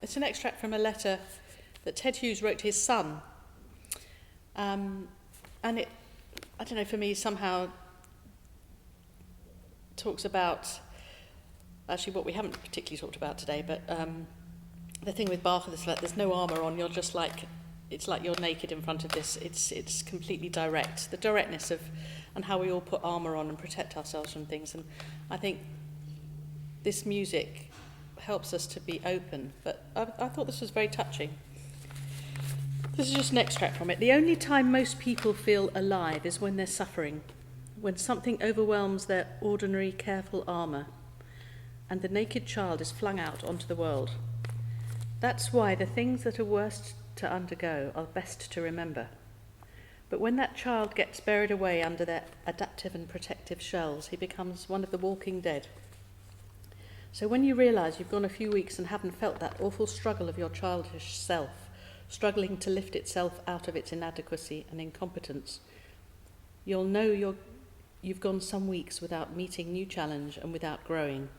It's an extract from a letter that Ted Hughes wrote to his son. And it, I don't know, for me somehow talks about, actually what we haven't particularly talked about today, but the thing with Bach is like there's no armour on, you're just like, it's like you're naked in front of this, it's completely direct. The directness of, and how we all put armour on and protect ourselves from things. And I think this music helps us to be open, but I thought this was very touching. This is just an extract from it. The only time most people feel alive is when they're suffering, when something overwhelms their ordinary, careful armour, and the naked child is flung out onto the world. That's why the things that are worst to undergo are best to remember. But when that child gets buried away under their adaptive and protective shells, he becomes one of the walking dead. So when you realise you've gone a few weeks and haven't felt that awful struggle of your childish self, struggling to lift itself out of its inadequacy and incompetence, you'll know you've gone some weeks without meeting new challenge and without growing,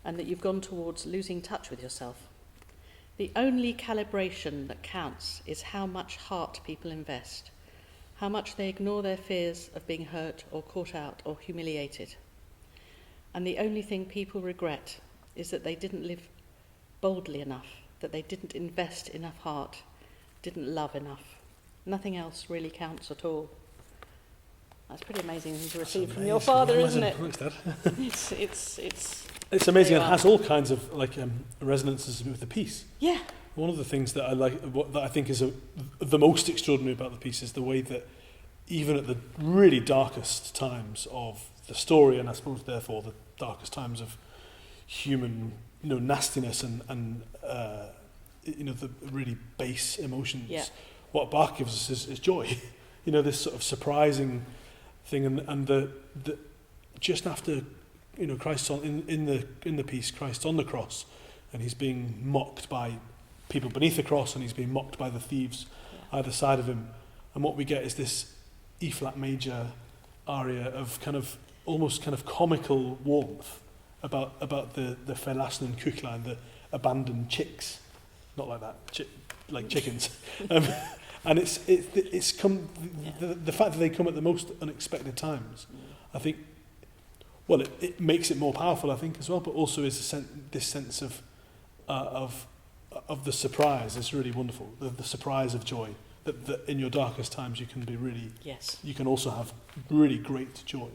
and that you've gone towards losing touch with yourself. The only calibration that counts is how much heart people invest, how much they ignore their fears of being hurt or caught out or humiliated. And the only thing people regret is that they didn't live boldly enough, that they didn't invest enough heart, didn't love enough. Nothing else really counts at all. That's pretty amazing to receive from your father, isn't it? Thanks, Dad. It's amazing. It has all kinds of resonances with the piece. Yeah. One of the things that I like, that I think is the most extraordinary about the piece, is the way that even at the really darkest times of the story, and I suppose therefore the darkest times of human, nastiness and the really base emotions, what Bach gives us is joy. This sort of surprising thing, and the just after Christ's in the piece, Christ's on the cross, and he's being mocked by people beneath the cross, and he's being mocked by the thieves either side of him, and what we get is this E-flat major aria of almost comical warmth about the verlassenen Küchlein, the abandoned chicks, not like that, like chickens, and it's come the fact that they come at the most unexpected times. I think, well, it makes it more powerful, I think, as well, but also is this sense of the surprise is really wonderful. The surprise of joy, that in your darkest times you can be really, you can also have really great joy.